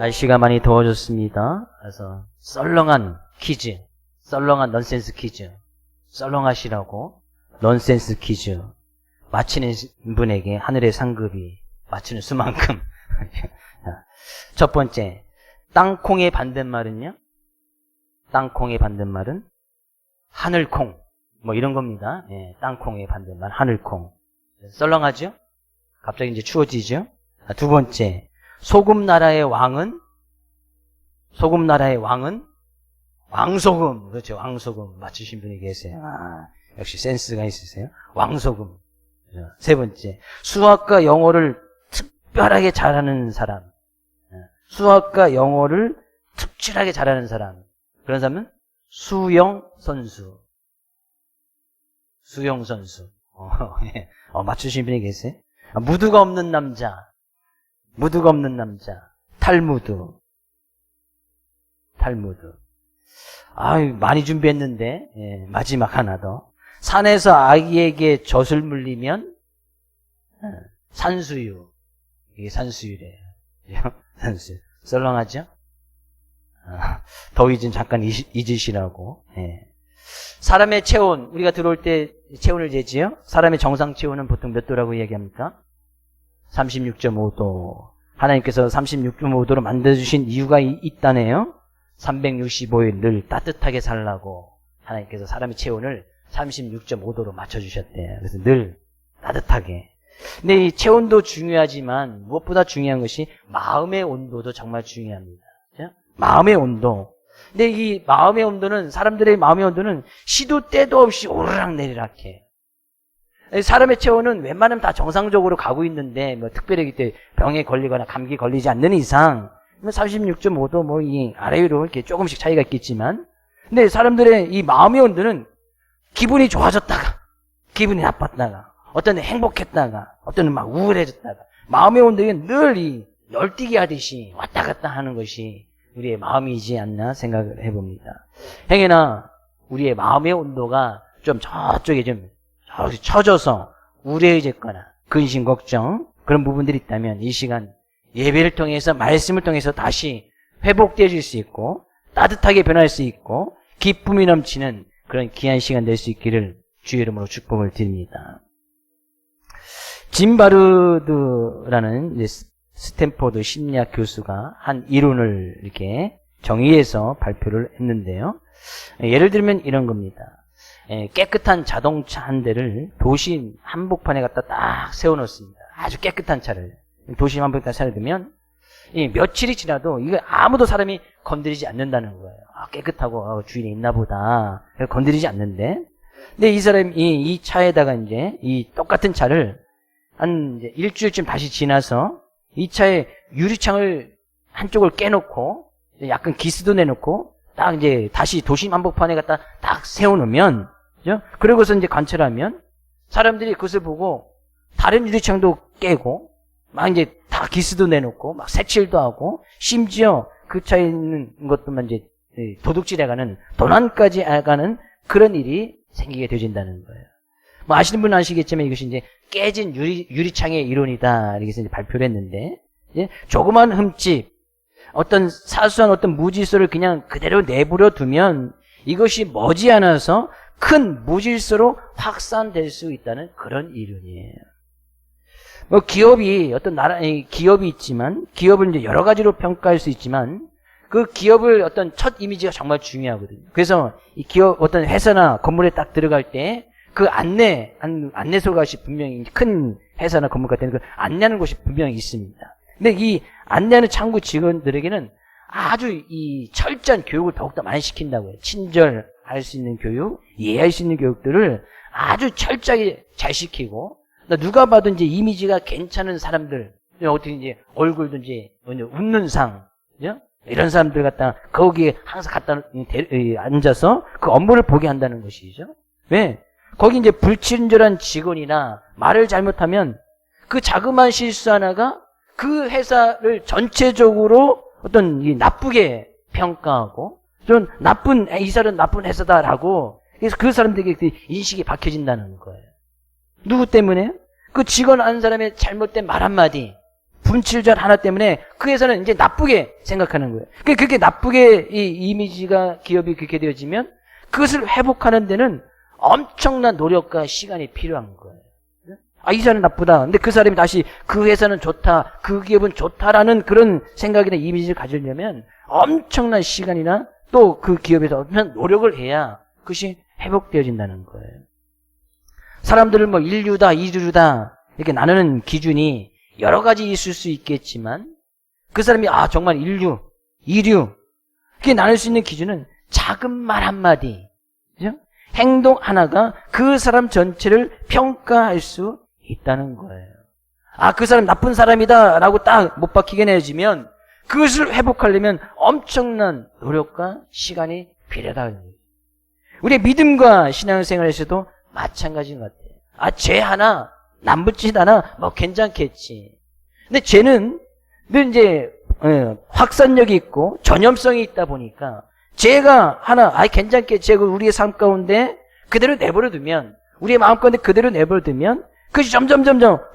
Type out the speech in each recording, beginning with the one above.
날씨가 많이 더워졌습니다. 그래서 썰렁한 퀴즈, 썰렁한 넌센스 퀴즈, 썰렁하시라고 넌센스 퀴즈 맞히는 분에게 하늘의 상급이 맞추는 수만큼. 첫 번째, 땅콩의 반대말은요? 땅콩의 반대말은 하늘콩, 뭐 이런 겁니다. 예, 땅콩의 반대말 하늘콩. 썰렁하죠? 갑자기 이제 추워지죠? 두 번째, 소금나라의 왕은 왕소금. 그렇죠. 왕소금 맞추신 분이 계세요. 역시 센스가 있으세요. 왕소금. 세 번째, 수학과 영어를 특별하게 잘하는 사람. 수학과 영어를 특출하게 잘하는 사람. 그런 사람은 수영 선수. 맞추신 분이 계세요. 무드가 없는 남자. 탈무드. 많이 준비했는데, 예, 마지막 하나 더. 산에서 아기에게 젖을 물리면, 산수유. 이게 산수유래요. 산수유. 썰렁하죠? 더위 좀 잠깐 잊으시라고. 예. 사람의 체온, 우리가 들어올 때 체온을 재지요? 사람의 정상 체온은 보통 몇 도라고 이야기합니까? 36.5도. 하나님께서 36.5도로 만들어주신 이유가 있다네요. 365일 늘 따뜻하게 살라고 하나님께서 사람의 체온을 36.5도로 맞춰주셨대요. 그래서 늘 따뜻하게. 근데 이 체온도 중요하지만 무엇보다 중요한 것이 마음의 온도도 정말 중요합니다. 그렇죠? 마음의 온도. 근데 이 마음의 온도는, 사람들의 마음의 온도는 시도 때도 없이 오르락내리락 해. 사람의 체온은 웬만하면 다 정상적으로 가고 있는데, 뭐 특별히 그때 병에 걸리거나 감기 걸리지 않는 이상, 36.5도 뭐 이 아래 위로 이렇게 조금씩 차이가 있겠지만, 근데 사람들의 이 마음의 온도는 기분이 좋아졌다가, 기분이 나빴다가, 어떤 데 행복했다가, 어떤 데는 막 우울해졌다가, 마음의 온도는 늘 이 널뛰기 하듯이 왔다 갔다 하는 것이 우리의 마음이지 않나 생각을 해봅니다. 행여나 우리의 마음의 온도가 좀 저쪽에 좀 처져서 우울해졌거나 근심 걱정 그런 부분들이 있다면 이 시간 예배를 통해서 말씀을 통해서 다시 회복되어질 수 있고 따뜻하게 변할 수 있고 기쁨이 넘치는 그런 귀한 시간 될 수 있기를 주의 이름으로 축복을 드립니다. 짐 바르드라는 스탠포드 심리학 교수가 한 이론을 이렇게 정의해서 발표를 했는데요. 예를 들면 이런 겁니다. 깨끗한 자동차 한 대를 도심 한복판에 갖다 딱 세워놓습니다. 아주 깨끗한 차를. 도심 한복판에 세워두면 며칠이 지나도 이거 아무도 사람이 건드리지 않는다는 거예요. 깨끗하고 주인이 있나 보다. 건드리지 않는데. 근데 이 사람이 이 차에다가 이제 이 똑같은 차를 한 이제 일주일쯤 다시 지나서 이 차에 유리창을 한쪽을 깨놓고 약간 기스도 내놓고 딱 이제 다시 도심 한복판에 갖다 딱 세워놓으면, 그죠? 그러고서 이제 관찰하면 사람들이 그것을 보고 다른 유리창도 깨고 막 이제 다 기스도 내놓고 막 색칠도 하고 심지어 그 차에 있는 것도만 이제 도둑질해가는 도난까지 해가는 그런 일이 생기게 되어진다는 거예요. 뭐 아시는 분은 아시겠지만 이것이 이제 깨진 유리창의 이론이다 이렇게 해서 이제 발표를 했는데, 조그만 흠집, 어떤 사소한 어떤 무질서를 그냥 그대로 내버려 두면 이것이 머지않아서 큰 무질서로 확산될 수 있다는 그런 이론이에요. 뭐 기업이 어떤 기업이 있지만 기업을 이제 여러 가지로 평가할 수 있지만 그 기업을 어떤 첫 이미지가 정말 중요하거든요. 그래서 이 기업 어떤 회사나 건물에 딱 들어갈 때 그 안내소가 분명히 큰 회사나 건물 같은 그 안내하는 곳이 분명히 있습니다. 근데 이 안내하는 창구 직원들에게는 아주 이 철저한 교육을 더욱더 많이 시킨다고요. 친절할 수 있는 교육, 이해할 수 있는 교육들을 아주 철저하게 잘 시키고, 누가 봐도 이제 이미지가 괜찮은 사람들, 어떻게 이제 얼굴도 이제 웃는 상, 그죠? 이런 사람들 갖다 거기에 항상 갖다 앉아서 그 업무를 보게 한다는 것이죠. 왜? 거기 이제 불친절한 직원이나 말을 잘못하면 그 자그마한 실수 하나가 그 회사를 전체적으로 어떤 나쁘게 평가하고 좀 이 사람은 나쁜 회사다라고 그래서 그 사람들에게 인식이 박혀진다는 거예요. 누구 때문에? 그 직원 한 사람의 잘못된 말 한마디, 분칠절 하나 때문에 그 회사는 이제 나쁘게 생각하는 거예요. 그렇게 나쁘게 이 이미지가 기업이 그렇게 되어지면 그것을 회복하는 데는 엄청난 노력과 시간이 필요한 거예요. 이 사람은 나쁘다. 근데 그 사람이 다시 그 회사는 좋다, 그 기업은 좋다라는 그런 생각이나 이미지를 가지려면 엄청난 시간이나 또 그 기업에서 엄청난 노력을 해야 그것이 회복되어진다는 거예요. 사람들을 뭐 인류다, 이주류다 이렇게 나누는 기준이 여러 가지 있을 수 있겠지만 그 사람이 정말 인류, 이류 그렇게 나눌 수 있는 기준은 작은 말 한마디, 그죠? 행동 하나가 그 사람 전체를 평가할 수 있다는 거예요. 그 사람 나쁜 사람이다 라고 딱 못 박히게 내주면 그것을 회복하려면 엄청난 노력과 시간이 필요하다. 우리의 믿음과 신앙생활에서도 마찬가지인 것 같아요. 죄 하나, 남부짓 하나, 뭐 괜찮겠지. 근데 죄는 늘 이제, 확산력이 있고 전염성이 있다 보니까 죄가 하나, 괜찮겠지. 우리의 삶 가운데 그대로 내버려두면, 우리의 마음 가운데 그대로 내버려두면 그것이 점점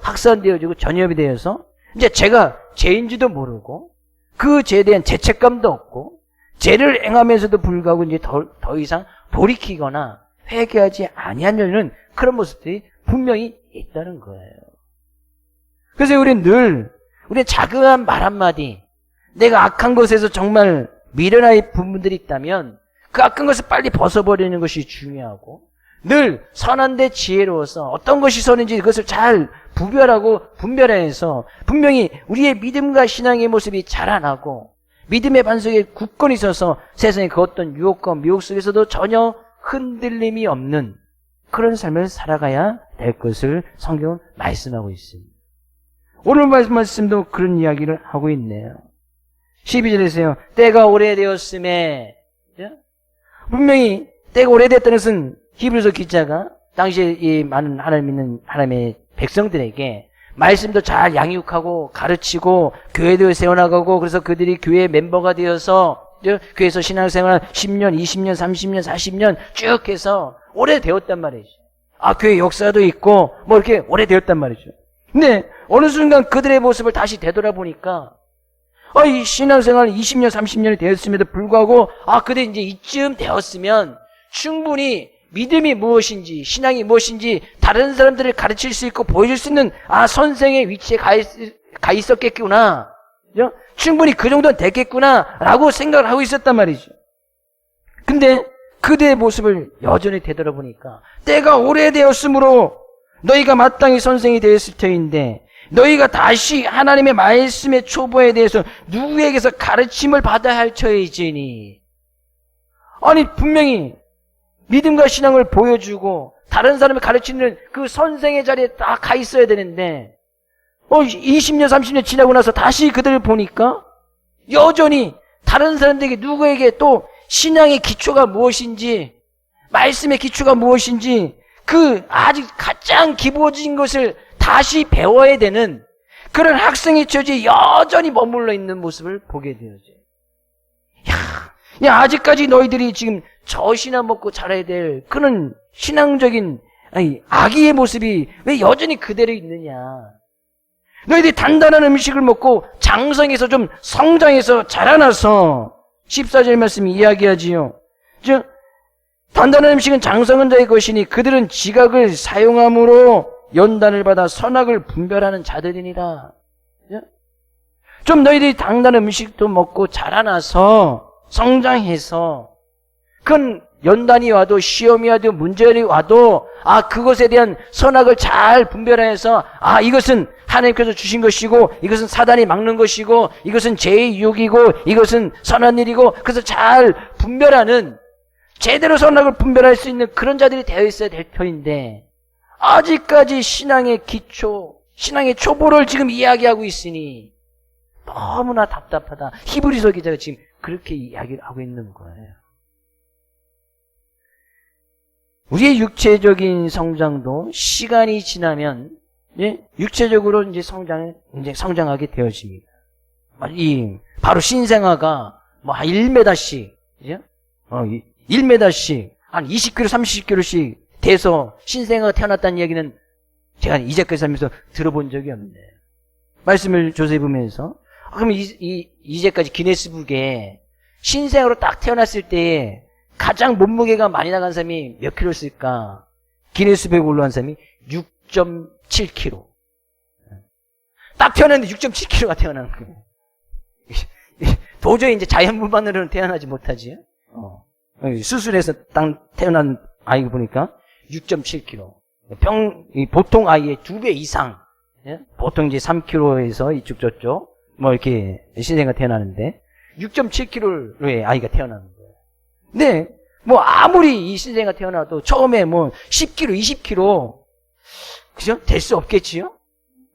확산되어지고 전염이 되어서 이제 죄가 죄인지도 모르고 그 죄에 대한 죄책감도 없고 죄를 행하면서도 불구하고 이제 더 이상 돌이키거나 회개하지 아니하려는 그런 모습들이 분명히 있다는 거예요. 그래서 우리는 작은 말 한마디, 내가 악한 것에서 정말 미련할 부분들이 있다면 그 악한 것을 빨리 벗어버리는 것이 중요하고 늘 선한 데 지혜로워서 어떤 것이 선인지 그것을 잘 분별해서 분명히 우리의 믿음과 신앙의 모습이 자라나고 믿음의 반석에 굳건히 있어서 세상의 그 어떤 유혹과 미혹 속에서도 전혀 흔들림이 없는 그런 삶을 살아가야 될 것을 성경은 말씀하고 있습니다. 오늘 말씀도 그런 이야기를 하고 있네요. 12절에서요. 때가 오래되었음에, 분명히 때가 오래됐다는 것은 히브리서 기자가 당시에 이 많은 하나님 믿는 하나님의 백성들에게 말씀도 잘 양육하고 가르치고 교회도 세워나가고 그래서 그들이 교회 멤버가 되어서 교회에서 신앙생활 10년, 20년, 30년, 40년 쭉 해서 오래되었단 말이죠. 교회 역사도 있고 뭐 이렇게 오래되었단 말이죠. 근데 어느 순간 그들의 모습을 다시 되돌아보니까 이 신앙생활 20년, 30년이 되었음에도 불구하고 그들이 이제 이쯤 되었으면 충분히 믿음이 무엇인지 신앙이 무엇인지 다른 사람들을 가르칠 수 있고 보여줄 수 있는 선생의 위치에 가 있었겠구나. 충분히 그 정도는 됐겠구나 라고 생각을 하고 있었단 말이죠. 근데 그들의 모습을 여전히 되돌아보니까 때가 오래되었으므로 너희가 마땅히 선생이 되었을 터인데 너희가 다시 하나님의 말씀의 초보에 대해서 누구에게서 가르침을 받아야 할 처이지니. 분명히 믿음과 신앙을 보여주고 다른 사람을 가르치는 그 선생의 자리에 딱 가 있어야 되는데 20년 30년 지나고 나서 다시 그들을 보니까 여전히 다른 사람들에게 누구에게 또 신앙의 기초가 무엇인지 말씀의 기초가 무엇인지 그 아직 가장 기본적인 것을 다시 배워야 되는 그런 학생의 처지에 여전히 머물러 있는 모습을 보게 되어져요. 아직까지 너희들이 지금 젖이나 먹고 자라야 될 그런 신앙적인 아기의 모습이 왜 여전히 그대로 있느냐. 너희들이 단단한 음식을 먹고 장성해서 좀 성장해서 자라나서 14절 말씀이 이야기하지요. 즉 단단한 음식은 장성한 자의 것이니 그들은 지각을 사용함으로 연단을 받아 선악을 분별하는 자들이니라. 좀 너희들이 단단한 음식도 먹고 자라나서 성장해서 큰 연단이 와도 시험이 와도 문제가 와도 그것에 대한 선악을 잘 분별해서 이것은 하나님께서 주신 것이고 이것은 사단이 막는 것이고 이것은 죄의 유혹이고 이것은 선한 일이고 그래서 잘 분별하는 제대로 선악을 분별할 수 있는 그런 자들이 되어 있어야 될 터인데 아직까지 신앙의 기초, 신앙의 초보를 지금 이야기하고 있으니 너무나 답답하다. 히브리서 기자가 지금 그렇게 이야기를 하고 있는 거예요. 우리의 육체적인 성장도 시간이 지나면 육체적으로 이제 성장하게 되어집니다. 바로 신생아가 한 1m씩, 1m씩 한 20kg, 30kg씩 돼서 신생아가 태어났다는 얘기는 제가 이제까지 살면서 들어본 적이 없네요. 말씀을 조사해 보면서. 그럼 이제까지 기네스북에 신생아로 딱 태어났을 때 가장 몸무게가 많이 나간 사람이 몇 킬로였을까? 기네스북에 올라간 사람이 6.7kg. 딱 태어났는데 6.7kg가 태어난 거예요. 도저히 이제 자연분만으로는 태어나지 못하지. 수술해서 딱 태어난 아이 보니까 6.7kg. 보통 아이의 2배 이상. 예? 보통 이제 3kg에서 이쪽 저쪽 뭐 이렇게 신생아가 태어나는데 6.7kg의 아이가 태어나는 거예요. 근데 뭐 아무리 이 신생아가 태어나도 처음에 뭐 10kg, 20kg 그죠? 될 수 없겠지요?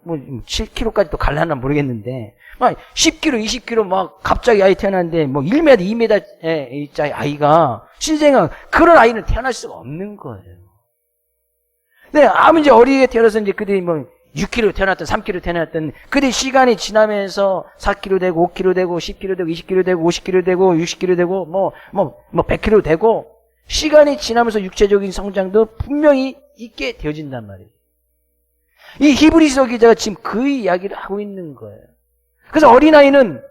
뭐 7kg까지 또 갈라나 모르겠는데 막 10kg, 20kg 막 갑자기 아이 태어났는데 뭐 1m, 2m의 아이가 신생아 그런 아이는 태어날 수가 없는 거예요. 네, 아무 이제 어리게 태어나서 이제 그들이 뭐 6kg 태어났던 3kg 태어났던 그들이 시간이 지나면서 4kg 되고 5kg 되고 10kg 되고 20kg 되고 50kg 되고 60kg 되고 뭐 100kg 되고 시간이 지나면서 육체적인 성장도 분명히 있게 되어진단 말이에요. 이 히브리서 기자가 지금 그 이야기를 하고 있는 거예요. 그래서 어린아이는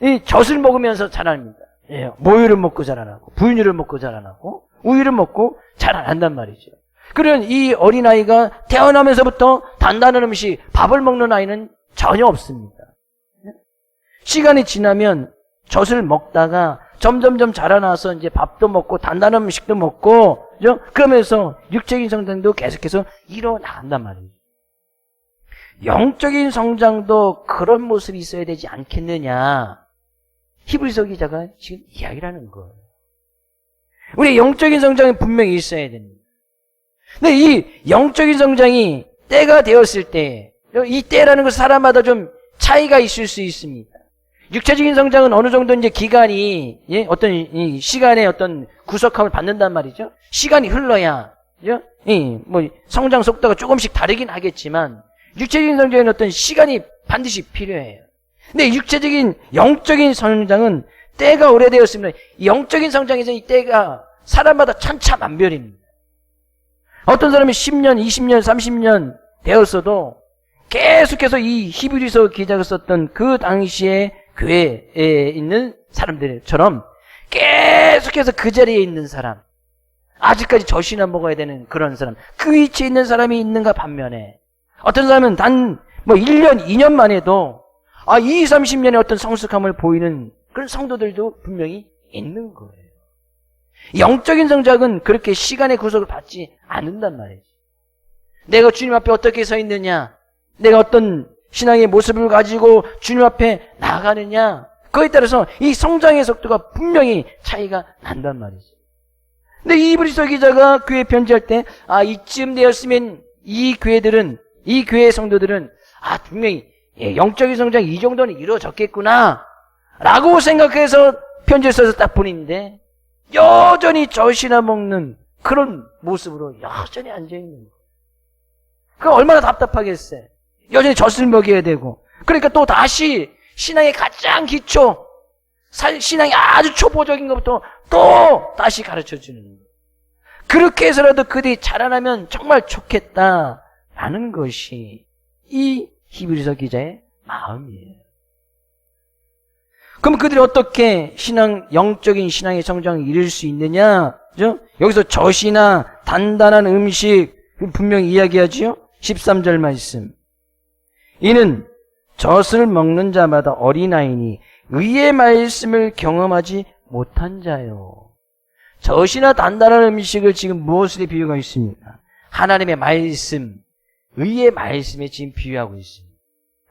이 젖을 먹으면서 자랍니다. 예, 모유를 먹고 자라나고 분유를 먹고 자라나고 우유를 먹고 자라난단 말이죠. 그런 이 어린아이가 태어나면서부터 단단한 음식, 밥을 먹는 아이는 전혀 없습니다. 시간이 지나면 젖을 먹다가 점점점 자라나서 이제 밥도 먹고 단단한 음식도 먹고, 그죠? 그러면서 육적인 성장도 계속해서 일어나간단 말이에요. 영적인 성장도 그런 모습이 있어야 되지 않겠느냐. 히브리서 기자가 지금 이야기를 하는 거예요. 우리 영적인 성장이 분명히 있어야 됩니다. 근데 이 영적인 성장이 때가 되었을 때, 이 때라는 것은 사람마다 좀 차이가 있을 수 있습니다. 육체적인 성장은 어느 정도 이제 기간이, 예? 어떤 이 시간의 어떤 구속함을 받는단 말이죠. 시간이 흘러야, 그죠? 뭐 성장 속도가 조금씩 다르긴 하겠지만, 육체적인 성장에는 어떤 시간이 반드시 필요해요. 근데 육체적인, 영적인 성장은 때가 오래되었으면, 영적인 성장에서 이 때가 사람마다 천차만별입니다. 어떤 사람이 10년, 20년, 30년 되었어도 계속해서 이 히브리서 기자가 썼던 그 당시에 교회에 있는 사람들처럼 계속해서 그 자리에 있는 사람, 아직까지 젖이나 먹어야 되는 그런 사람, 그 위치에 있는 사람이 있는가 반면에 어떤 사람은 단 뭐 1년, 2년만 해도 20, 30년의 어떤 성숙함을 보이는 그런 성도들도 분명히 있는 거예요. 영적인 성장은 그렇게 시간의 구속을 받지 않는단 말이지. 내가 주님 앞에 어떻게 서 있느냐, 내가 어떤 신앙의 모습을 가지고 주님 앞에 나아가느냐, 그거에 따라서 이 성장의 속도가 분명히 차이가 난단 말이지. 근데 이 히브리서 기자가 교회 편지할 때 이쯤 되었으면 이 교회의 성도들은 분명히 영적인 성장이 이 정도는 이루어졌겠구나 라고 생각해서 편지를 써서 딱 보냈는데 여전히 젖이나 먹는 그런 모습으로 여전히 앉아있는 거예요. 그럼 얼마나 답답하겠어요. 여전히 젖을 먹여야 되고, 그러니까 또 다시 신앙의 가장 기초, 신앙이 아주 초보적인 것부터 또 다시 가르쳐주는 거예요. 그렇게 해서라도 그들이 자라나면 정말 좋겠다라는 것이 이 히브리서 기자의 마음이에요. 그럼 그들이 어떻게 영적인 신앙의 성장을 이룰 수 있느냐? 그죠? 여기서 젖이나 단단한 음식 분명히 이야기하지요? 13절 말씀. 이는 젖을 먹는 자마다 어린아이니 의의 말씀을 경험하지 못한 자요. 젖이나 단단한 음식을 지금 무엇에 비유가 있습니까? 하나님의 말씀, 의의 말씀에 지금 비유하고 있습니다.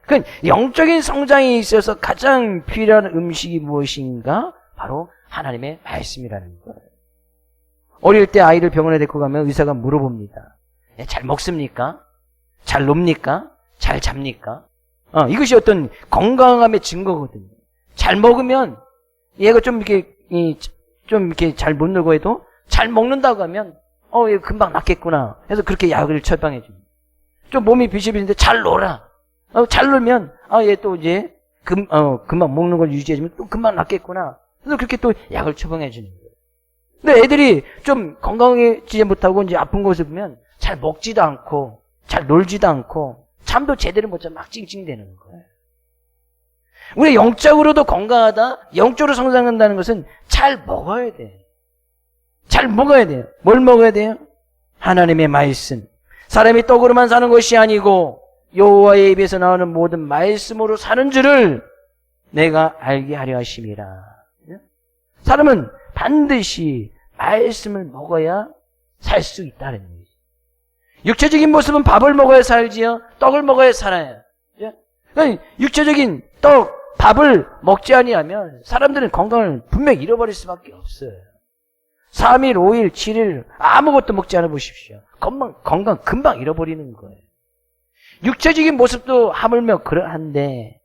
그 영적인 성장에 있어서 가장 필요한 음식이 무엇인가? 바로 하나님의 말씀이라는 거예요. 어릴 때 아이를 병원에 데리고 가면 의사가 물어봅니다. 잘 먹습니까? 잘 놉니까? 잘 잡니까? 이것이 어떤 건강함의 증거거든요. 잘 먹으면 얘가 좀 이렇게 잘 못 놀고 해도 잘 먹는다고 하면 얘 금방 낫겠구나 해서 그렇게 약을 처방해 줍니다. 좀 몸이 비실비실한데 잘 놀아. 잘 놀면 얘 또 이제 금방 먹는 걸 유지해주면 또 금방 낫겠구나. 그래서 그렇게 또 약을 처방해 주는 거예요. 근데 애들이 좀 건강해지지 못하고 이제 아픈 것을 보면 잘 먹지도 않고 잘 놀지도 않고 잠도 제대로 못 자 막 찡찡대는 거예요. 우리 영적으로도 건강하다, 영적으로 성장한다는 것은 잘 먹어야 돼. 잘 먹어야 돼요. 뭘 먹어야 돼요? 하나님의 말씀. 사람이 떡으로만 사는 것이 아니고 여호와의 입에서 나오는 모든 말씀으로 사는 줄을 내가 알게 하려 하심이라. 사람은 반드시 말씀을 먹어야 살 수 있다는 얘기죠. 육체적인 모습은 밥을 먹어야 살지요, 떡을 먹어야 살아요. 그러니까 육체적인 떡, 밥을 먹지 아니하면 사람들은 건강을 분명히 잃어버릴 수밖에 없어요. 3일, 5일, 7일 아무것도 먹지 않아 보십시오. 건강 금방 잃어버리는 거예요. 육체적인 모습도 하물며 그러한데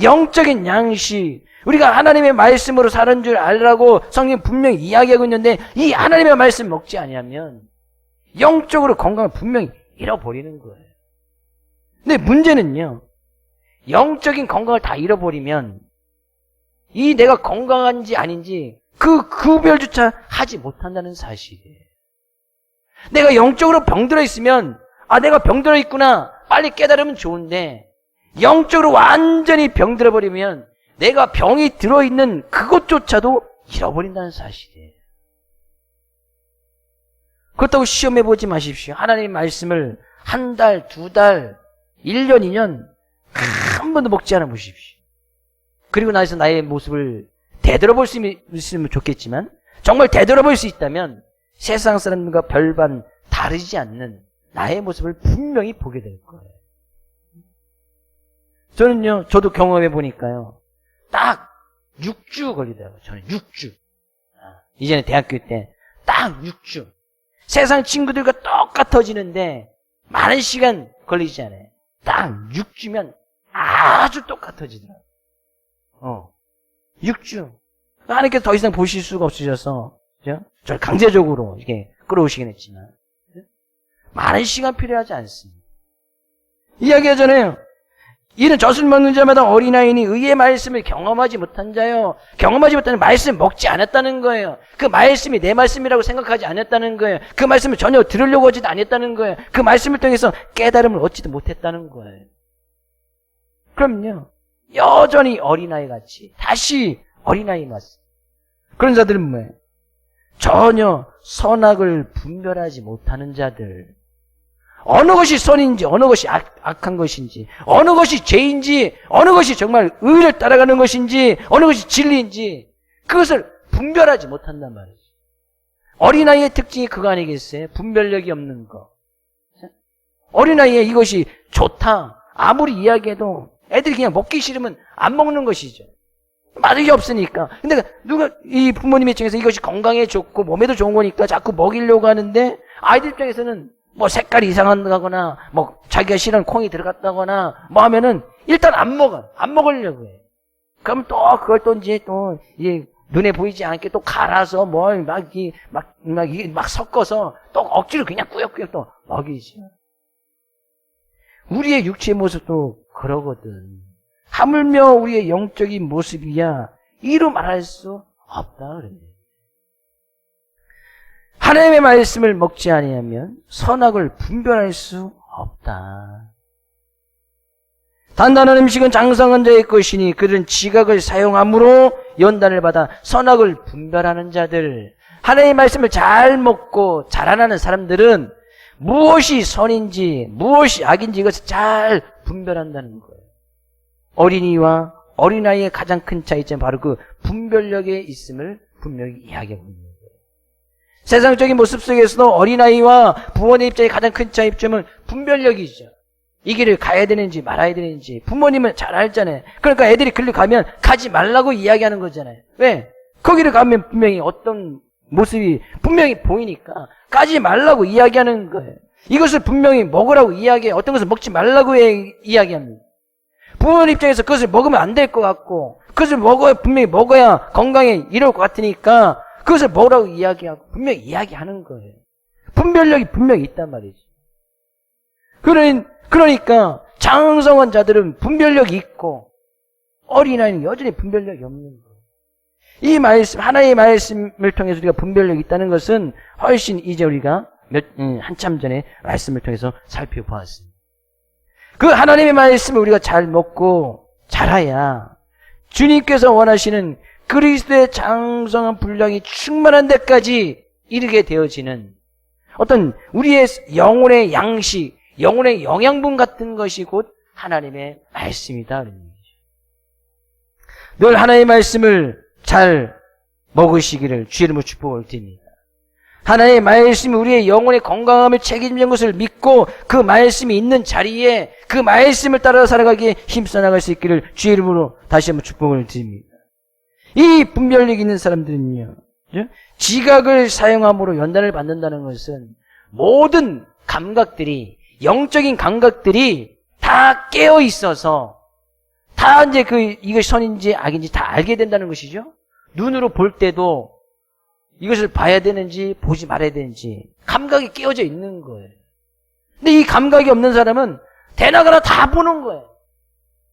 영적인 양식, 우리가 하나님의 말씀으로 사는 줄 알라고 성경 분명히 이야기하고 있는데 이 하나님의 말씀 먹지 아니하면 영적으로 건강을 분명히 잃어버리는 거예요. 근데 문제는요, 영적인 건강을 다 잃어버리면 이 내가 건강한지 아닌지 그 구별조차 하지 못한다는 사실이에요. 내가 영적으로 병들어 있으면 내가 병들어 있구나 빨리 깨달으면 좋은데 영적으로 완전히 병들어 버리면 내가 병이 들어있는 그것조차도 잃어버린다는 사실이에요. 그렇다고 시험해보지 마십시오. 하나님의 말씀을 한 달, 두 달, 1년, 2년 한 번도 먹지 않아 보십시오. 그리고 나서 나의 모습을 되돌아볼 수 있으면 좋겠지만 정말 되돌아볼 수 있다면 세상 사람들과 별반 다르지 않는 나의 모습을 분명히 보게 될 거예요. 저도 경험해 보니까요. 딱 6주 걸리더라고요. 저는 6주. 이전에 대학교 때 딱 6주. 세상 친구들과 똑같아지는데 많은 시간 걸리지 않아요. 딱 6주면 아주 똑같아지더라고요. 6주. 하나님께서 더 이상 보실 수가 없으셔서, 그죠? 저를 강제적으로 이렇게 끌어오시긴 했지만, 그죠? 많은 시간 필요하지 않습니다. 이야기하잖아요. 이는 젖을 먹는 자마다 어린아이니 의의 말씀을 경험하지 못한 자요. 경험하지 못하는 말씀 먹지 않았다는 거예요. 그 말씀이 내 말씀이라고 생각하지 않았다는 거예요. 그 말씀을 전혀 들으려고 하지도 않았다는 거예요. 그 말씀을 통해서 깨달음을 얻지도 못했다는 거예요. 그럼요, 여전히 어린아이 같이 다시 어린아이 맞습니다. 그런 자들은 뭐예요? 전혀 선악을 분별하지 못하는 자들. 어느 것이 선인지, 어느 것이 악한 것인지, 어느 것이 죄인지, 어느 것이 정말 의를 따라가는 것인지, 어느 것이 진리인지 그것을 분별하지 못한단 말이죠. 어린아이의 특징이 그거 아니겠어요? 분별력이 없는 거. 어린아이의 이것이 좋다 아무리 이야기해도 애들이 그냥 먹기 싫으면 안 먹는 것이죠. 맛이 없으니까. 근데 누가 이 부모님 입장에서 이것이 건강에 좋고 몸에도 좋은 거니까 자꾸 먹이려고 하는데 아이들 입장에서는 뭐 색깔이 이상하거나 뭐 자기가 싫어하는 콩이 들어갔다거나 뭐 하면은 일단 안 먹으려고 해. 그럼 또 그걸 또 이제 또 이게 눈에 보이지 않게 또 갈아서 뭘 막 섞어서 또 억지로 그냥 꾸역꾸역 또 먹이지. 우리의 육체의 모습도 그러거든. 하물며 우리의 영적인 모습이야 이루 말할 수 없다 그래. 하나님의 말씀을 먹지 아니하면 선악을 분별할 수 없다. 단단한 음식은 장성한 자의 것이니 그들은 지각을 사용함으로 연단을 받아 선악을 분별하는 자들. 하나님의 말씀을 잘 먹고 자라나는 사람들은 무엇이 선인지 무엇이 악인지 이것을 잘 분별한다는 거예요. 어린이와 어린아이의 가장 큰 차이점은 바로 그 분별력에 있음을 분명히 이야기하고 있는 거예요. 세상적인 모습 속에서도 어린아이와 부모님 입장의 가장 큰 차이점은 분별력이죠. 이 길을 가야 되는지 말아야 되는지 부모님은 잘 알잖아요. 그러니까 애들이 글로 가면 가지 말라고 이야기하는 거잖아요. 왜? 거기를 가면 분명히 어떤 모습이 분명히 보이니까 가지 말라고 이야기하는 거예요. 이것을 분명히 먹으라고 이야기해. 어떤 것을 먹지 말라고 이야기합니다. 부모님 입장에서 그것을 먹으면 안 될 것 같고 그것을 분명히 먹어야 건강에 이럴 것 같으니까 그것을 먹으라고 이야기하고 분명히 이야기하는 거예요. 분별력이 분명히 있단 말이죠. 그러니까 장성한 자들은 분별력이 있고 어린아이는 여전히 분별력이 없는 거예요. 이 말씀, 하나의 말씀을 통해서 우리가 분별력이 있다는 것은 훨씬 이제 우리가 한참 전에 말씀을 통해서 살펴보았습니다. 그 하나님의 말씀을 우리가 잘 먹고 자라야 주님께서 원하시는 그리스도의 장성한 분량이 충만한 데까지 이르게 되어지는 어떤 우리의 영혼의 양식, 영혼의 영양분 같은 것이 곧 하나님의 말씀이다. 늘 하나님의 말씀을 잘 먹으시기를 주의 이름으로 축복을 드립니다. 하나님의 말씀이 우리의 영혼의 건강함을 책임지는 것을 믿고 그 말씀이 있는 자리에 그 말씀을 따라 살아가기에 힘써 나갈 수 있기를 주의 이름으로 다시 한번 축복을 드립니다. 이 분별력 있는 사람들은요, 지각을 사용함으로 연단을 받는다는 것은 모든 감각들이, 영적인 감각들이 다 깨어 있어서 다 이제 이것이 선인지 악인지 다 알게 된다는 것이죠. 눈으로 볼 때도 이것을 봐야 되는지 보지 말아야 되는지 감각이 깨어져 있는 거예요. 근데 이 감각이 없는 사람은 대나가나 다 보는 거예요.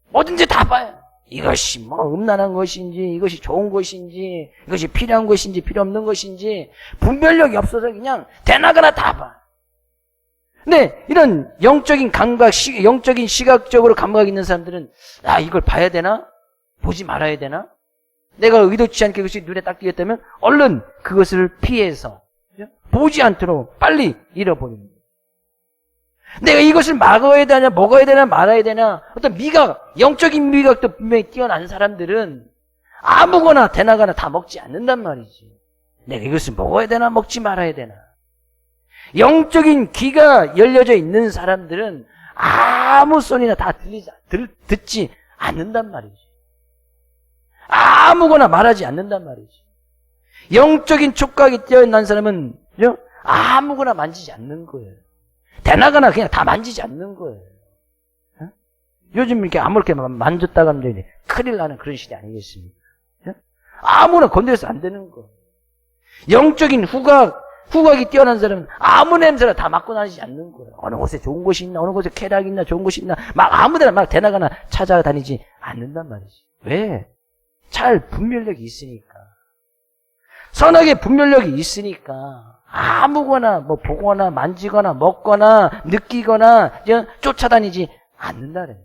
뭐든지 다 봐요. 이것이 뭐 음란한 것인지, 이것이 좋은 것인지, 이것이 필요한 것인지, 필요 없는 것인지, 분별력이 없어서 그냥 대나가나 다 봐. 근데 이런 영적인 감각, 영적인 시각적으로 감각 있는 사람들은, 이걸 봐야 되나? 보지 말아야 되나? 내가 의도치 않게 그것이 눈에 딱 띄었다면, 얼른 그것을 피해서, 보지 않도록 빨리 잃어버립니다. 내가 이것을 막아야 되나, 먹어야 되나, 말아야 되나, 어떤 미각, 영적인 미각도 분명히 뛰어난 사람들은 아무거나 대나가나 다 먹지 않는단 말이지. 내가 이것을 먹어야 되나, 먹지 말아야 되나. 영적인 귀가 열려져 있는 사람들은 아무 소리나 다 듣지 않는단 말이지. 아무거나 말하지 않는단 말이지. 영적인 촉각이 뛰어난 사람은 아무거나 만지지 않는 거예요. 대나가나 그냥 다 만지지 않는 거예요. 요즘 이렇게 아무렇게 만졌다가 하면 이제 큰일 나는 그런 시대 아니겠습니까? 아무나 건드려서 안 되는 거예요. 영적인 후각이 뛰어난 사람은 아무 냄새나 다 맡고 다니지 않는 거예요. 어느 곳에 좋은 곳이 있나, 어느 곳에 쾌락이 있나, 좋은 곳이 있나, 막 아무데나 막 대나가나 찾아다니지 않는단 말이지. 왜? 잘 분별력이 있으니까. 선하게 분별력이 있으니까. 아무거나 뭐 보거나 만지거나 먹거나 느끼거나 쫓아다니지 않는다래.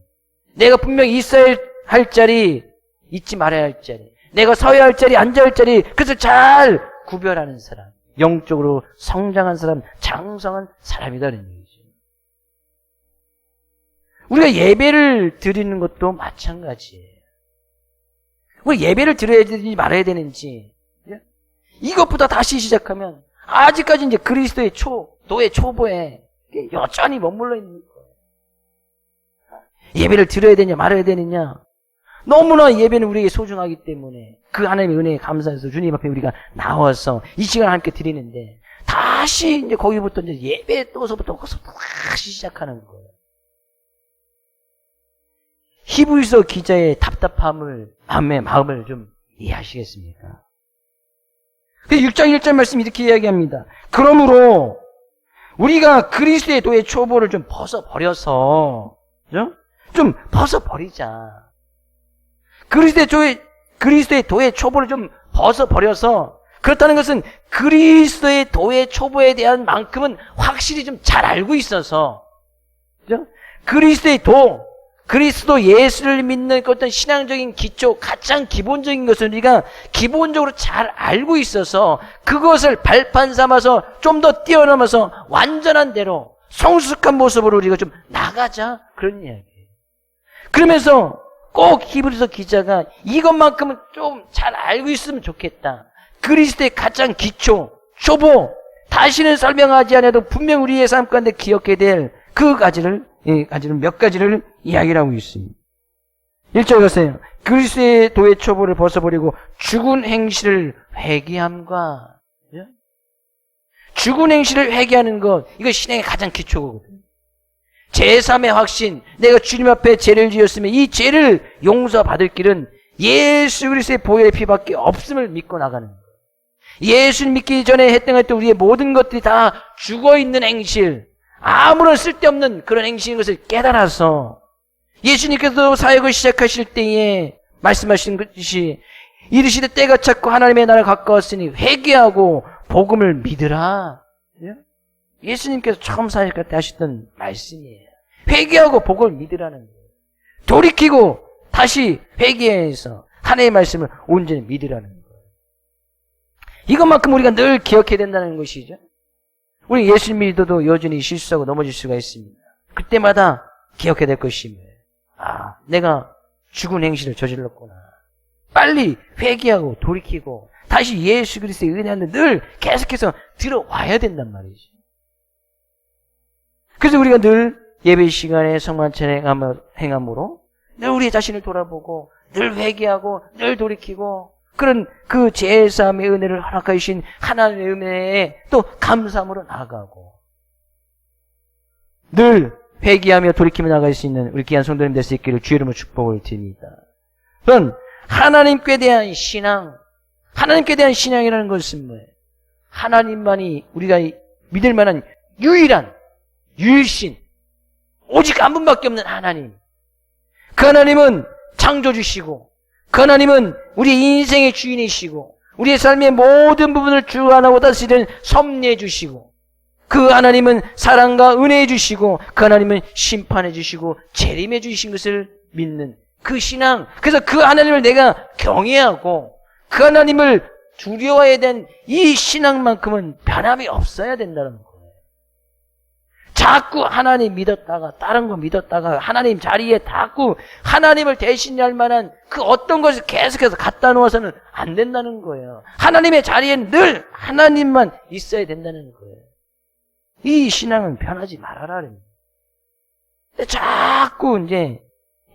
내가 분명히 있어야 할 자리, 있지 말아야 할 자리, 내가 서야 할 자리, 앉아야 할 자리, 그것을 잘 구별하는 사람, 영적으로 성장한 사람, 장성한 사람이다는 얘기죠. 우리가 예배를 드리는 것도 마찬가지예요. 우리 예배를 드려야 되는지 말아야 되는지 이것부터 다시 시작하면 아직까지 이제 그리스도의 도의 초보에 여전히 머물러 있는 거예요. 예배를 드려야 되냐 말아야 되느냐. 너무나 예배는 우리에게 소중하기 때문에 그 하나님의 은혜에 감사해서 주님 앞에 우리가 나와서 이 시간을 함께 드리는데 다시 이제 거기부터 이제 예배 또서부터 다시 시작하는 거예요. 히브리서 기자의 답답함을 마음을 좀 이해하시겠습니까? 그 6장 1절 말씀 이렇게 이야기합니다. 그러므로 우리가 그리스도의 도의 초보를 좀 벗어버려서 좀 벗어버리자. 그리스도의 도의 초보를 좀 벗어버려서 그렇다는 것은 그리스도의 도의 초보에 대한 만큼은 확실히 좀 잘 알고 있어서 그리스도의 그리스도 예수를 믿는 어떤 신앙적인 기초, 가장 기본적인 것을 우리가 기본적으로 잘 알고 있어서 그것을 발판 삼아서 좀 더 뛰어넘어서 완전한 대로 성숙한 모습으로 우리가 좀 나가자. 그런 이야기예요. 그러면서 꼭 히브리서 기자가 이것만큼은 좀 잘 알고 있으면 좋겠다. 그리스도의 가장 기초, 초보, 다시는 설명하지 않아도 분명 우리의 삶 가운데 기억해야 될 그 가지를 몇 가지를 이야기를 하고 있습니다. 1절 가세요. 그리스도의 도의 초보를 벗어버리고 죽은 행실을 회개함과 죽은 행실을 회개하는 것, 이거 신앙의 가장 기초거든요. 제3의 확신, 내가 주님 앞에 죄를 지었으면 이 죄를 용서받을 길은 예수 그리스도의 보혈의 피밖에 없음을 믿고 나가는 거예요. 예수를 믿기 전에 했던 우리의 모든 것들이 다 죽어있는 행실, 아무런 쓸데없는 그런 행실인 것을 깨달아서 예수님께서 사역을 시작하실 때에 말씀하신 것이 이르시되 때가 찼고 하나님의 나라가 가까웠으니 회개하고 복음을 믿으라. 예수님께서 처음 사역할 때 하셨던 말씀이에요. 회개하고 복을 믿으라는 거예요. 돌이키고 다시 회개해서 하나님의 말씀을 온전히 믿으라는 거예요. 이것만큼 우리가 늘 기억해야 된다는 것이죠. 우리 예수 믿어도 여전히 실수하고 넘어질 수가 있습니다. 그때마다 기억해야 될 것이 내가 죽은 행실을 저질렀구나. 빨리 회개하고 돌이키고 다시 예수 그리스도의 은혜 안에 늘 계속해서 들어와야 된단 말이죠. 그래서 우리가 늘 예배 시간에 성만찬 행함으로 늘 우리 자신을 돌아보고 늘 회개하고 늘 돌이키고 그런 그 제사함의 은혜를 허락하신 하나님의 은혜에 또 감사함으로 나아가고 늘 회개하며 돌이키며 나갈 수 있는 우리 귀한 성도님 될 수 있기를 주의 이름으로 축복을 드립니다. 그런 하나님께 대한 신앙, 하나님께 대한 신앙이라는 것은 뭐예요? 하나님만이 우리가 믿을 만한 유일신, 오직 한 분밖에 없는 하나님. 그 하나님은 창조주시고 그 하나님은 우리 인생의 주인이시고 우리의 삶의 모든 부분을 주관하고 다스리는 섭리해 주시고 그 하나님은 사랑과 은혜해 주시고 그 하나님은 심판해 주시고 재림해 주신 것을 믿는 그 신앙. 그래서 그 하나님을 내가 경외하고 그 하나님을 두려워해야 된 이 신앙만큼은 변함이 없어야 된다는 거예요. 자꾸 하나님 믿었다가 다른 거 믿었다가 하나님 자리에 자꾸 하나님을 대신할 만한 그 어떤 것을 계속해서 갖다 놓아서는 안 된다는 거예요. 하나님의 자리에는 늘 하나님만 있어야 된다는 거예요. 이 신앙은 변하지 말아라. 자꾸 이제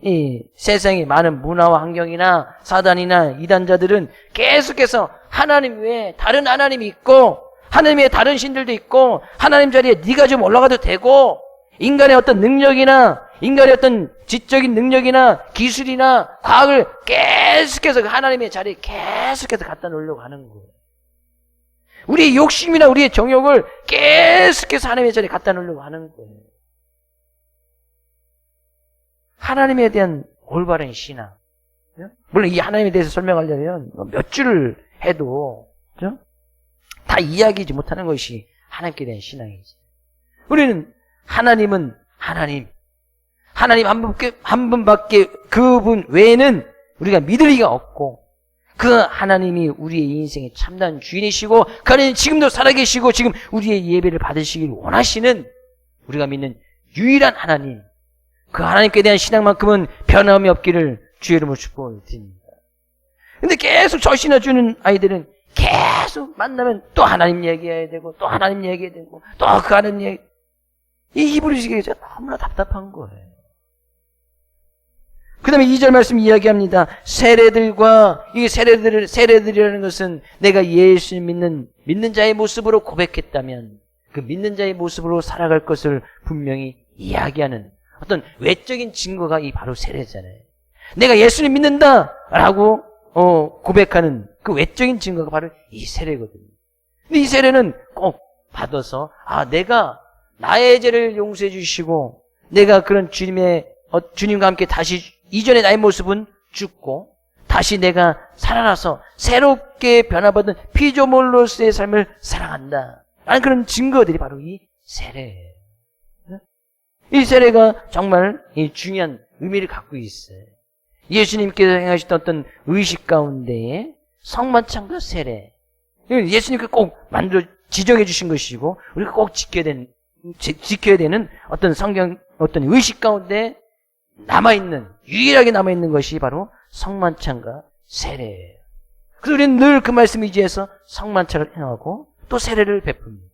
이 세상의 많은 문화와 환경이나 사단이나 이단자들은 계속해서 하나님 외에 다른 하나님이 있고 하나님의 다른 신들도 있고 하나님 자리에 네가 좀 올라가도 되고 인간의 어떤 능력이나 인간의 어떤 지적인 능력이나 기술이나 과학을 계속해서 하나님의 자리에 계속해서 갖다 놓으려고 하는 거예요. 우리의 욕심이나 우리의 정욕을 계속해서 하나님의 자리에 갖다 놓으려고 하는 거예요. 하나님에 대한 올바른 신앙. 물론 이 하나님에 대해서 설명하려면 몇 줄을 해도 그렇죠? 다 이야기하지 못하는 것이 하나님께 대한 신앙이지. 우리는 하나님은 하나님 한 분밖에 그분 외에는 우리가 믿을 리가 없고 그 하나님이 우리의 인생의 참다운 주인이시고 그 하나님 지금도 살아계시고 지금 우리의 예배를 받으시길 원하시는 우리가 믿는 유일한 하나님, 그 하나님께 대한 신앙만큼은 변함이 없기를 주의 이름으로 축복을 드립니다. 근데 계속 저 신앙 주는 아이들은 계속 만나면 또 하나님 얘기해야 되고 또 하나님 얘기해야 되고 또 그 하나님 얘기. 이 히브리식이 너무나 답답한 거예요. 그 다음에 2절 말씀 이야기합니다. 세례들과 이 세례들이라는 것은 내가 예수 믿는 자의 모습으로 고백했다면 그 믿는 자의 모습으로 살아갈 것을 분명히 이야기하는 어떤 외적인 증거가 이 바로 세례잖아요. 내가 예수님 믿는다라고 고백하는 그 외적인 증거가 바로 이 세례거든요. 근데 이 세례는 꼭 받아서 내가 나의 죄를 용서해 주시고 내가 그런 주님과 함께 다시 이전의 나의 모습은 죽고 다시 내가 살아나서 새롭게 변화받은 피조물로서의 삶을 살아간다 라는 그런 증거들이 바로 이 세례예요. 이 세례가 정말 중요한 의미를 갖고 있어요. 예수님께서 행하셨던 어떤 의식 가운데에 성만찬과 세례, 예수님께서 꼭 지정해 주신 것이고 우리가 꼭 지켜야 되는 어떤 성경 어떤 의식 가운데 유일하게 남아있는 것이 바로 성만찬과 세례예요. 그래서 우리는 늘 그 말씀 의지해서 성만찬을 행하고 또 세례를 베풉니다.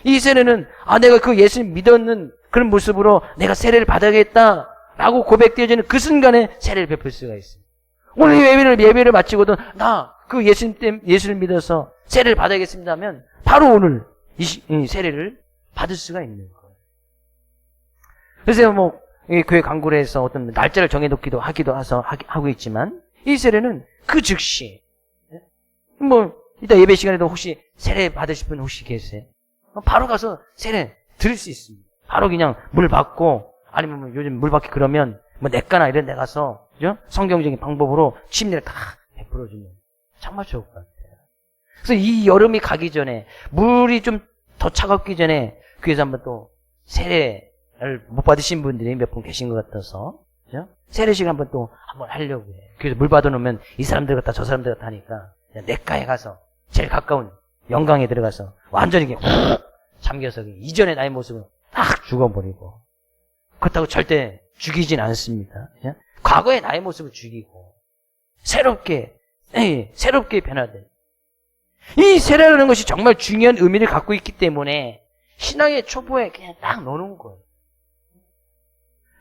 이 세례는 내가 그 예수님 믿었는 그런 모습으로 내가 세례를 받아야겠다라고 고백되어지는 그 순간에 세례를 베풀 수가 있습니다. 오늘 예배를 마치고도 나 그 예수를 믿어서 세례를 받아야겠습니다 하면 바로 오늘 이 세례를 받을 수가 있는 거예요. 그래서 교회 광고를 해서 어떤 날짜를 정해놓기도 하고 있지만 이 세례는 그 즉시 이따 예배 시간에도 혹시 세례 받으실 분 혹시 계세요? 바로 가서 세례 들을 수 있습니다. 바로 그냥 물 받고 아니면 요즘 물 받기 그러면 내과나 이런 데 가서 그죠? 성경적인 방법으로 침례를 다 베풀어주면 정말 좋을 것 같아요. 그래서 이 여름이 가기 전에 물이 좀 더 차갑기 전에 교회에서 한번 또 세례를 못 받으신 분들이 몇 분 계신 것 같아서, 그죠? 세례식 한번 하려고 해. 그래서 물 받아놓으면 이 사람들 같다 저 사람들 같다 하니까 그냥 냇가에 가서 제일 가까운 영광에 들어가서 완전히 그냥 잠겨서 이전의 나의 모습을 딱 죽어버리고, 그렇다고 절대 죽이진 않습니다. 그죠? 과거의 나의 모습을 죽이고 새롭게 변화된 이 세례라는 것이 정말 중요한 의미를 갖고 있기 때문에 신앙의 초보에 그냥 딱 넣어놓은 거예요.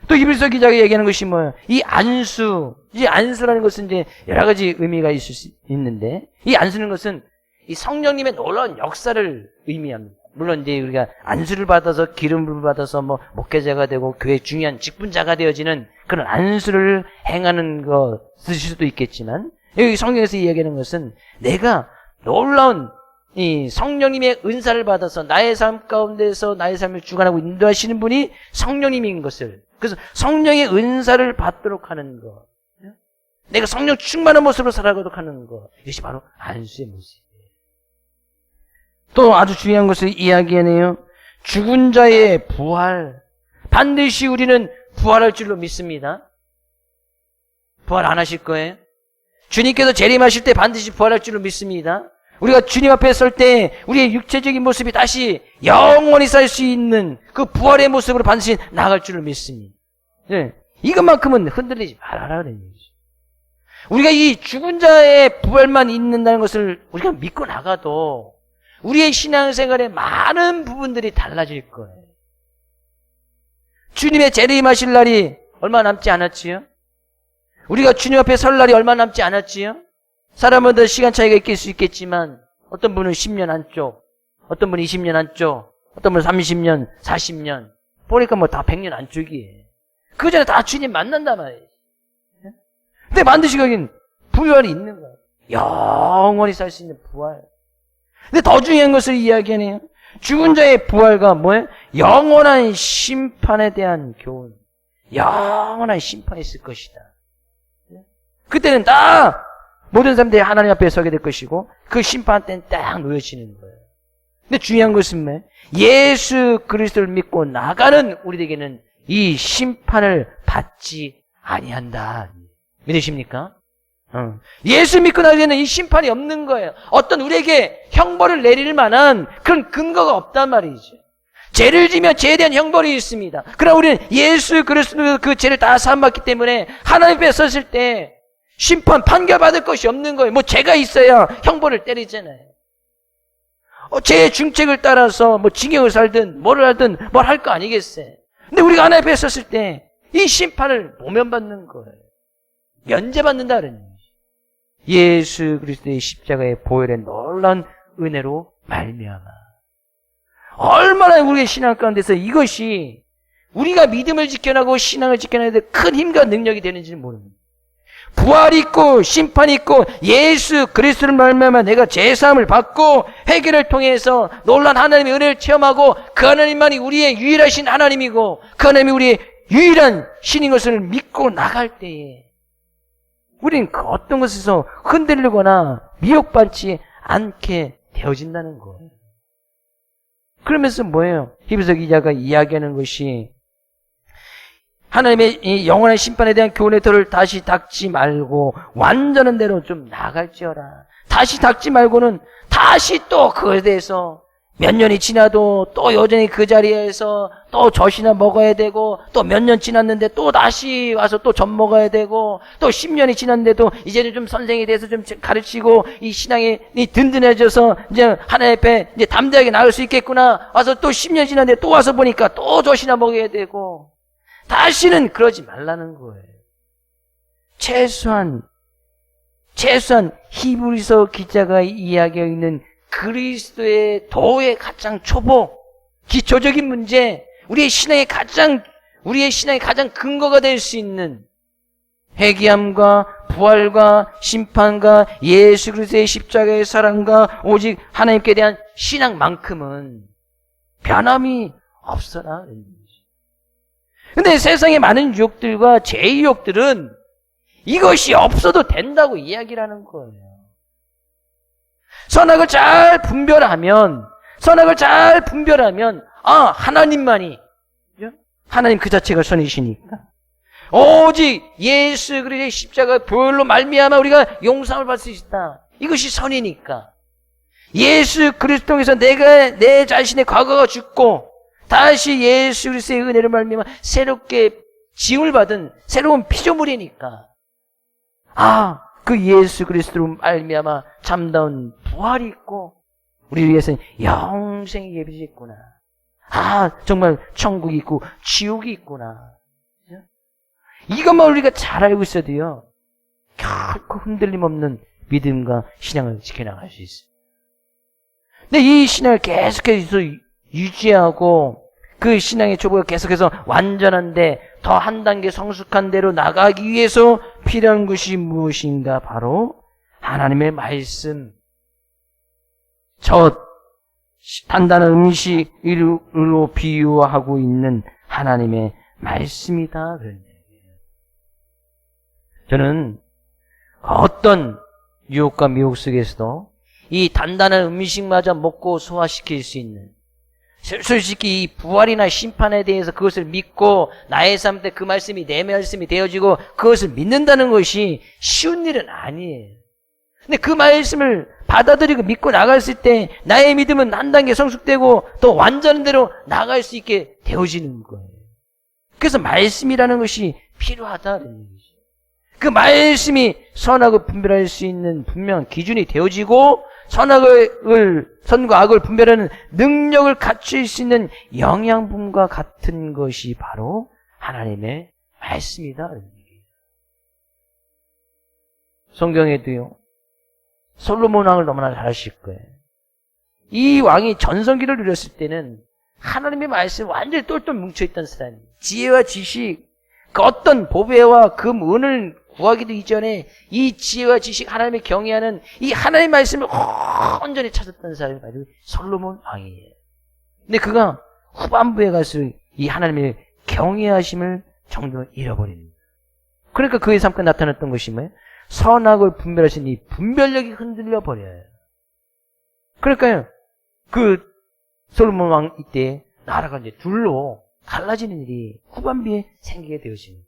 또 히브리서 기자가 얘기하는 것이 뭐예요? 이 안수라는 것은 이제 여러 가지 의미가 있을 수 있는데, 이 안수는 것은 이 성령님의 놀라운 역사를 의미합니다. 물론 이제 우리가 안수를 받아서 기름을 받아서 목회자가 되고 교회 중요한 직분자가 되어지는 그런 안수를 행하는 것일 수도 있겠지만, 여기 성경에서 이야기하는 것은 내가 놀라운 이 성령님의 은사를 받아서 나의 삶 가운데서 나의 삶을 주관하고 인도하시는 분이 성령님인 것을, 그래서 성령의 은사를 받도록 하는 것, 내가 성령 충만한 모습으로 살아가도록 하는 것, 이것이 바로 안수의 모습이에요. 또 아주 중요한 것을 이야기하네요. 죽은 자의 부활. 반드시 우리는 부활할 줄로 믿습니다. 부활 안 하실 거예요? 주님께서 재림하실 때 반드시 부활할 줄로 믿습니다. 우리가 주님 앞에 설 때 우리의 육체적인 모습이 다시 영원히 살 수 있는 그 부활의 모습으로 반드시 나아갈 줄을 믿습니다. 네. 이것만큼은 흔들리지 말아라는 얘기죠. 우리가 이 죽은 자의 부활만 있는다는 것을 우리가 믿고 나가도 우리의 신앙생활의 많은 부분들이 달라질 거예요. 주님의 재림하실 날이 얼마 남지 않았지요? 우리가 주님 앞에 설 날이 얼마 남지 않았지요? 사람마다 시간 차이가 있을 수 있겠지만 어떤 분은 10년 안쪽, 어떤 분은 20년 안쪽, 어떤 분은 30년, 40년, 보니까 다 100년 안쪽이에요. 그 전에 다 주님 만난단 말이에요. 근데 반드시 거긴 부활이 있는 거예요. 영원히 살 수 있는 부활. 근데 더 중요한 것을 이야기하네요. 죽은 자의 부활과 뭐예요? 영원한 심판에 대한 교훈. 영원한 심판이 있을 것이다. 그때는 딱 모든 사람들이 하나님 앞에 서게 될 것이고 그 심판 때는 딱 놓여지는 거예요. 근데 중요한 것은 뭐예요? 예수 그리스도를 믿고 나가는 우리에게는 이 심판을 받지 아니한다. 믿으십니까? 예수 믿고 나가는 이 심판이 없는 거예요. 어떤 우리에게 형벌을 내릴 만한 그런 근거가 없단 말이죠. 죄를 지면 죄에 대한 형벌이 있습니다. 그러나 우리는 예수 그리스도 그 죄를 다 사함받기 때문에 하나님 앞에 섰을 때 심판, 판결받을 것이 없는 거예요. 죄가 있어야 형벌을 때리잖아요. 죄의 중책을 따라서 징역을 살든 뭐를 하든 뭘 할 거 아니겠어요. 근데 우리가 하나님 앞에 섰을 때 이 심판을 모면받는 거예요. 면제받는다는 거예요. 예수 그리스도의 십자가의 보혈의 놀라운 은혜로 말미암아. 얼마나 우리의 신앙 가운데서 이것이 우리가 믿음을 지켜나고 신앙을 지켜나야 될 큰 힘과 능력이 되는지는 모릅니다. 부활이 있고 심판이 있고 예수 그리스도를 말미암아 내가 죄사함을 받고 회개를 통해서 놀라운 하나님의 은혜를 체험하고 그 하나님만이 우리의 유일하신 하나님이고 그 하나님이 우리의 유일한 신인 것을 믿고 나갈 때에 우리는 그 어떤 것에서 흔들리거나 미혹받지 않게 되어진다는 거예요. 그러면서 뭐예요? 히브리서 기자가 이야기하는 것이 하나님의 이 영원한 심판에 대한 교훈의 터를 다시 닦지 말고 완전한 대로 좀 나갈지어라. 다시 닦지 말고는 다시 또 그에 대해서 몇 년이 지나도 또 여전히 그 자리에서 또 젖이나 먹어야 되고 또 몇 년 지났는데 또 다시 와서 또 젖 먹어야 되고 또 10년이 지났는데도 이제는 좀 선생이 돼서 좀 가르치고 이 신앙이 든든해져서 이제 하나님 앞에 이제 담대하게 나갈 수 있겠구나. 와서 또 10년 지났는데 또 와서 보니까 또 젖이나 먹어야 되고 다시는 그러지 말라는 거예요. 최소한 히브리서 기자가 이야기하고 있는 그리스도의 도의 가장 초보, 기초적인 문제, 우리의 신앙의 가장 근거가 될 수 있는 회개함과 부활과 심판과 예수 그리스도의 십자가의 사랑과 오직 하나님께 대한 신앙만큼은 변함이 없어라. 근데 세상의 많은 유혹들과 죄의 유혹들은 이것이 없어도 된다고 이야기를 하는 거예요. 선악을 잘 분별하면 하나님만이 하나님 그 자체가 선이시니까. 오직 예수 그리스도의 십자가 보혈로 말미암아 우리가 용서를 받을 수 있다. 이것이 선이니까. 예수 그리스도 통해서 내가 내 자신의 과거가 죽고 다시 예수 그리스도의 은혜를 말미암아 새롭게 지음을 받은 새로운 피조물이니까. 그 예수 그리스도로 말미암아 참다운 부활이 있고 우리를 위해서는 영생이 예비되어 있구나. 정말 천국이 있고 지옥이 있구나. 이것만 우리가 잘 알고 있어도요, 결코 흔들림 없는 믿음과 신앙을 지켜나갈 수 있어요. 근데 이 신앙을 계속해서 유지하고 그 신앙의 초보가 계속해서 완전한데 더 한 단계 성숙한 대로 나가기 위해서 필요한 것이 무엇인가? 바로 하나님의 말씀. 저 단단한 음식으로 비유하고 있는 하나님의 말씀이다. 그런 얘기예요. 저는 어떤 유혹과 미혹 속에서도 이 단단한 음식마저 먹고 소화시킬 수 있는, 솔직히 이 부활이나 심판에 대해서 그것을 믿고 나의 삶 때 그 말씀이 내 말씀이 되어지고 그것을 믿는다는 것이 쉬운 일은 아니에요. 근데 그 말씀을 받아들이고 믿고 나갔을 때 나의 믿음은 한 단계 성숙되고 더 완전한 대로 나갈 수 있게 되어지는 거예요. 그래서 말씀이라는 것이 필요하다는 얘기죠. 그 말씀이 선악을 분별할 수 있는 분명한 기준이 되어지고 선과 악을 분별하는 능력을 갖출 수 있는 영양분과 같은 것이 바로 하나님의 말씀이다. 성경에도요, 솔로몬 왕을 너무나 잘 아실 거예요. 이 왕이 전성기를 누렸을 때는 하나님의 말씀이 완전히 똘똘 뭉쳐있던 사람이에요. 지혜와 지식, 그 어떤 보배와 금, 은을 구하기도 이전에 이 지혜와 지식, 하나님의 경외하는 이 하나님의 말씀을 온전히 찾았던 사람이 바로 솔로몬 왕이에요. 근데 그가 후반부에 갈수록 이 하나님의 경외하심을 정말 잃어버립니다. 그러니까 그의 삶과 나타났던 것이 뭐예요? 선악을 분별하신 이 분별력이 흔들려 버려요. 그러니까요, 그 솔로몬 왕 이때 나라가 이제 둘로 갈라지는 일이 후반부에 생기게 되어집니다.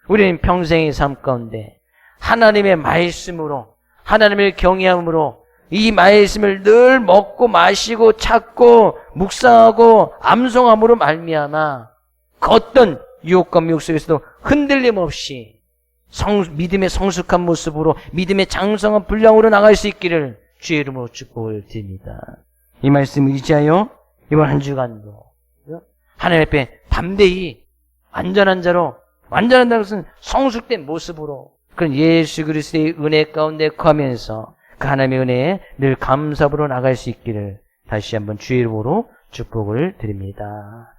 우리는 평생의 삶 가운데 하나님의 말씀으로, 하나님을 경외함으로 이 말씀을 늘 먹고 마시고 찾고 묵상하고 암송함으로 말미암아 그 어떤 유혹과 미혹 속에서도 흔들림 없이 믿음의 성숙한 모습으로, 믿음의 장성한 분량으로 나갈 수 있기를 주의 이름으로 축복을 드립니다. 이 말씀을 의지하여 이번 한 주간도 하나님 앞에 담대히 완전한 자로, 완전한다는 것은 성숙된 모습으로 그런 예수 그리스도의 은혜 가운데 거하면서 그 하나님의 은혜에 늘 감사부로 나갈 수 있기를 다시 한번 주의 이름으로 축복을 드립니다.